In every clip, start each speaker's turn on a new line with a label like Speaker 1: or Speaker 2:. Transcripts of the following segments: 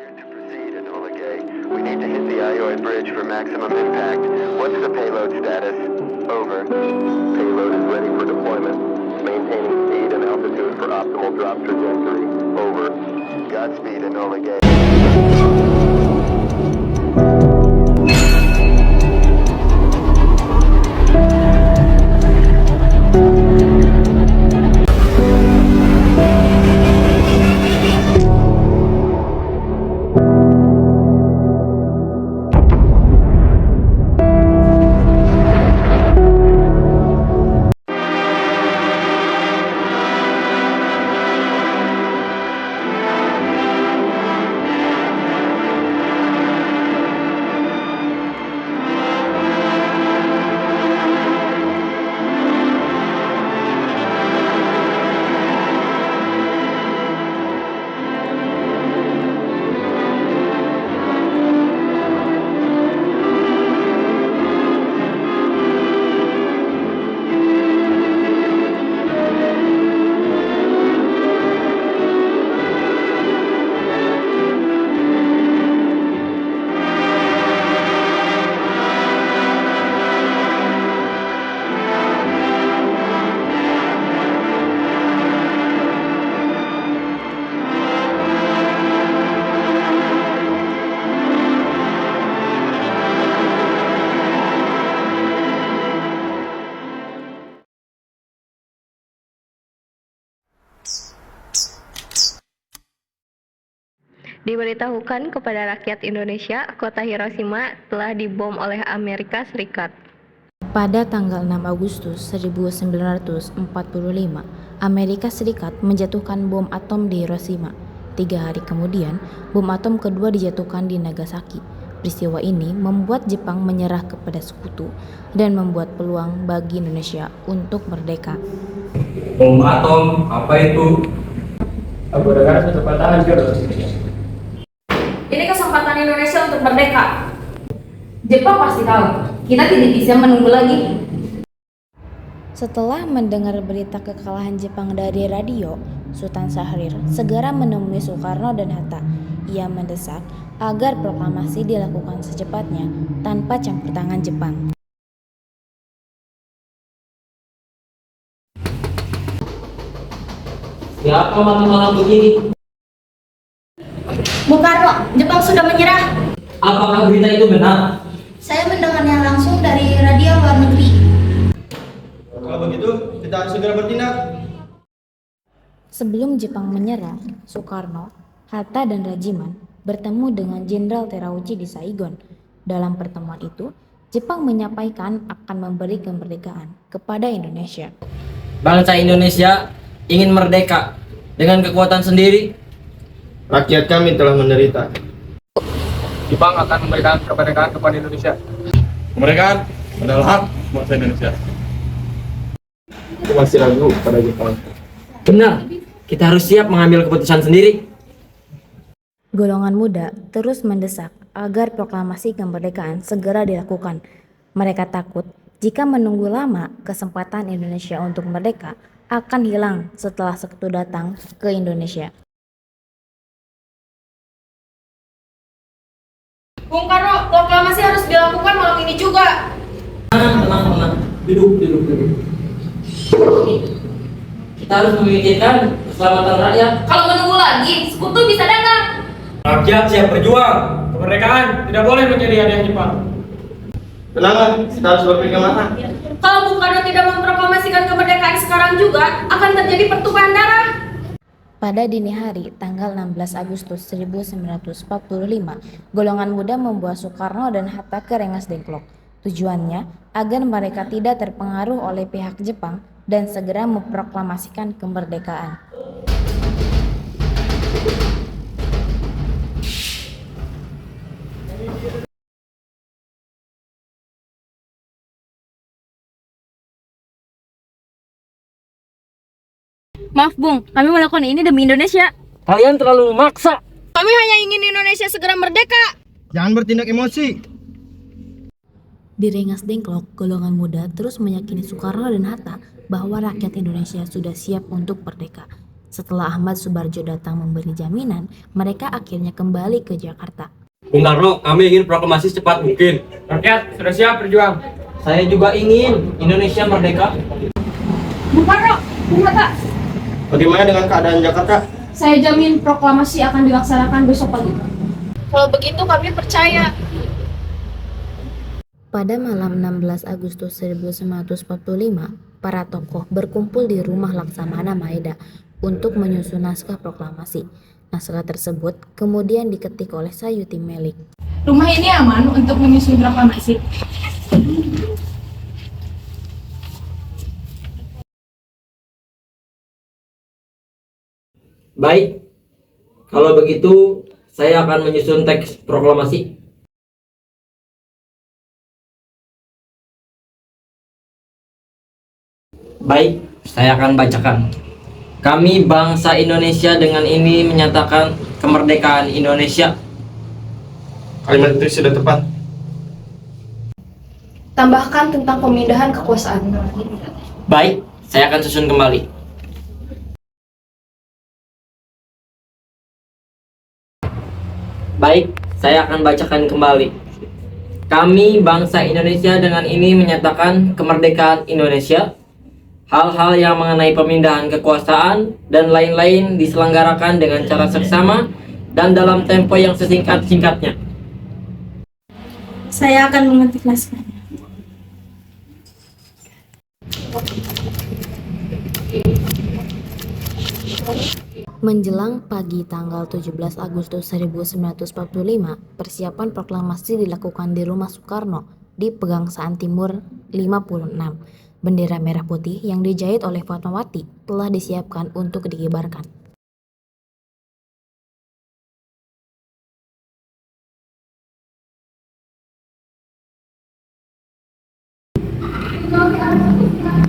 Speaker 1: To proceed, Enola Gay. We need to hit the Iowa Bridge for maximum impact. What's the payload status? Over. Payload is ready for deployment. Maintaining speed and altitude for optimal drop trajectory. Over. Godspeed, Enola Gay.
Speaker 2: Diberitahukan kepada rakyat Indonesia, kota Hiroshima telah dibom oleh Amerika Serikat.
Speaker 3: Pada tanggal 6 Agustus 1945, Amerika Serikat menjatuhkan bom atom di Hiroshima. 3 hari kemudian, bom atom kedua dijatuhkan di Nagasaki. Peristiwa ini membuat Jepang menyerah kepada sekutu dan membuat peluang bagi Indonesia untuk merdeka.
Speaker 4: Bom atom apa itu?
Speaker 5: Aku dengar kesempatan hancur.
Speaker 6: Ini kesempatan Indonesia untuk merdeka. Jepang pasti tahu, kita tidak bisa menunggu lagi.
Speaker 3: Setelah mendengar berita kekalahan Jepang dari radio, Sultan Syahrir segera menemui Soekarno dan Hatta. Ia mendesak agar proklamasi dilakukan secepatnya tanpa campur tangan Jepang.
Speaker 4: Siapa malam-malam begini?
Speaker 6: Bung Karno, Jepang sudah menyerah.
Speaker 4: Apakah berita itu benar?
Speaker 6: Saya mendengarnya langsung dari radio luar negeri.
Speaker 5: Kalau begitu, kita harus segera bertindak.
Speaker 3: Sebelum Jepang menyerah, Soekarno, Hatta, dan Rajiman bertemu dengan Jenderal Terauchi di Saigon. Dalam pertemuan itu, Jepang menyampaikan akan memberi kemerdekaan kepada Indonesia.
Speaker 7: Bangsa Indonesia ingin merdeka dengan kekuatan sendiri.
Speaker 5: Rakyat kami telah menderita.
Speaker 8: Jepang akan memberikan kemerdekaan kepada Indonesia. Kemerdekaan adalah hak bangsa Indonesia.
Speaker 5: Aku masih ragu pada Jepang.
Speaker 7: Benar, kita harus siap mengambil keputusan sendiri.
Speaker 3: Golongan muda terus mendesak agar proklamasi kemerdekaan segera dilakukan. Mereka takut jika menunggu lama, kesempatan Indonesia untuk merdeka akan hilang setelah sekutu datang ke Indonesia.
Speaker 6: Bung Karno, proklamasi harus dilakukan malam ini juga.
Speaker 7: Tenang. Duduk. Kita harus memikirkan keselamatan rakyat.
Speaker 6: Kalau menunggu lagi, sekutu bisa datang.
Speaker 8: Rakyat siap berjuang. Kemerdekaan tidak boleh menjadi hadiah Jepang.
Speaker 5: Tenanglah, kita harus berpikir matang.
Speaker 6: Kalau Bung Karno tidak memproklamasikan kemerdekaan sekarang juga, akan terjadi pertumpahan darah.
Speaker 3: Pada dini hari, tanggal 16 Agustus 1945, golongan muda membawa Soekarno dan Hatta ke Rengas Dengklok. Tujuannya agar mereka tidak terpengaruh oleh pihak Jepang dan segera memproklamasikan kemerdekaan.
Speaker 2: Maaf Bung, kami melakukan ini demi Indonesia.
Speaker 7: Kalian terlalu memaksa.
Speaker 6: Kami hanya ingin Indonesia segera merdeka.
Speaker 5: Jangan bertindak emosi.
Speaker 3: Di Rengas Dengklok, golongan muda terus meyakini Soekarno dan Hatta bahwa rakyat Indonesia sudah siap untuk merdeka. Setelah Ahmad Subarjo datang memberi jaminan, mereka akhirnya kembali ke Jakarta.
Speaker 7: Bung Karno, kami ingin proklamasi secepat mungkin.
Speaker 8: Rakyat sudah siap berjuang.
Speaker 7: Saya juga ingin Indonesia merdeka.
Speaker 6: Bung Karno, Bung Hatta,
Speaker 5: Bagaimana dengan keadaan Jakarta?
Speaker 6: saya jamin proklamasi akan dilaksanakan besok pagi.
Speaker 2: Kalau begitu kami percaya.
Speaker 3: Pada malam 16 Agustus 1945, para tokoh berkumpul di rumah Laksamana Maeda untuk menyusun naskah proklamasi. Naskah tersebut kemudian diketik oleh Sayuti Melik.
Speaker 6: Rumah ini aman untuk menyusun proklamasi.
Speaker 7: Baik, kalau begitu saya akan menyusun teks proklamasi. Baik, saya akan bacakan. Kami bangsa Indonesia dengan ini menyatakan kemerdekaan Indonesia.
Speaker 5: Kalimat itu sudah tepat.
Speaker 2: Tambahkan tentang pemindahan kekuasaan.
Speaker 7: Baik, saya akan susun kembali. Baik, saya akan bacakan kembali. Kami bangsa Indonesia dengan ini menyatakan kemerdekaan Indonesia. Hal-hal yang mengenai pemindahan kekuasaan dan lain-lain diselenggarakan dengan cara seksama dan dalam tempo yang sesingkat-singkatnya.
Speaker 6: Saya akan mengetik naskahnya.
Speaker 3: Menjelang pagi tanggal 17 Agustus 1945, persiapan proklamasi dilakukan di rumah Soekarno di Pegangsaan Timur 56. Bendera merah putih yang dijahit oleh Fatmawati telah disiapkan untuk dikibarkan.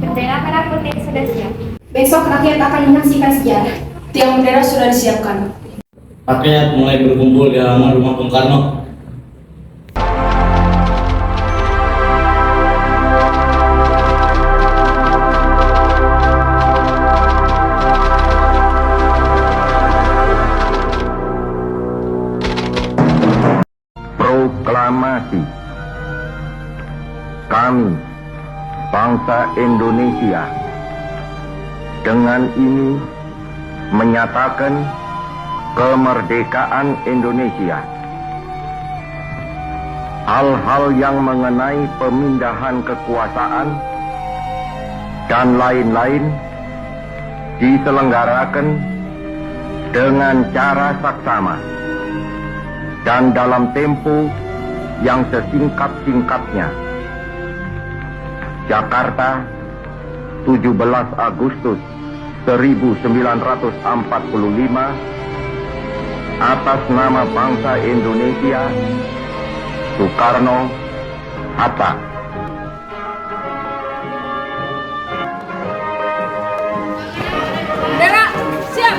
Speaker 2: Bendera merah putih sudah siap.
Speaker 6: Besok rakyat akan menyaksikan sejarah. Tiang bendera sudah disiapkan.
Speaker 4: Rakyat mulai berkumpul di halaman rumah Bung Karno.
Speaker 1: Proklamasi. Kami, bangsa Indonesia, dengan ini menyatakan kemerdekaan Indonesia. Hal-hal yang mengenai pemindahan kekuasaan dan lain-lain diselenggarakan dengan cara saksama dan dalam tempo yang sesingkat-singkatnya. Jakarta, 17 Agustus 1945, atas nama bangsa Indonesia, Soekarno Hatta.
Speaker 6: Bendera siap.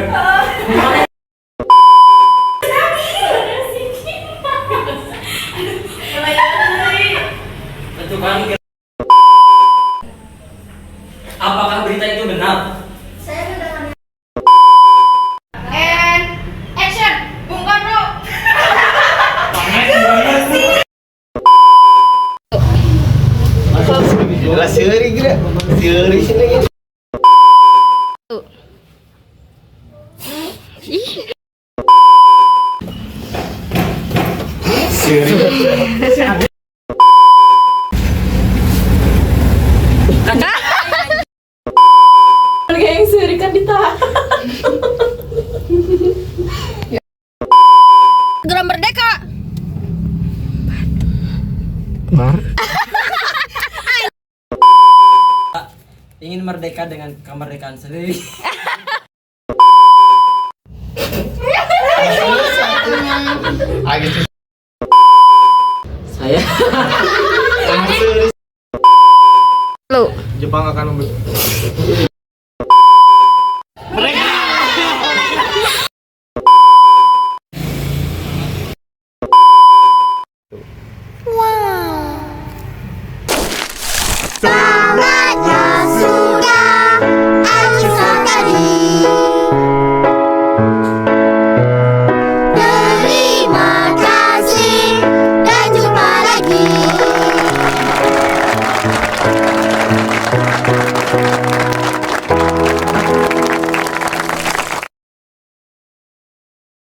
Speaker 7: Tentu kami. Apakah berita itu benar?
Speaker 6: And action, Bung Karno.
Speaker 5: Lah seuri gila. Seuri sini lagi. Seuri.
Speaker 6: Harga yang seri kan ditahan. Segera merdeka.
Speaker 7: Ingin merdeka dengan kemerdekaan sendiri. Saya
Speaker 2: Lu.
Speaker 5: Jepang akan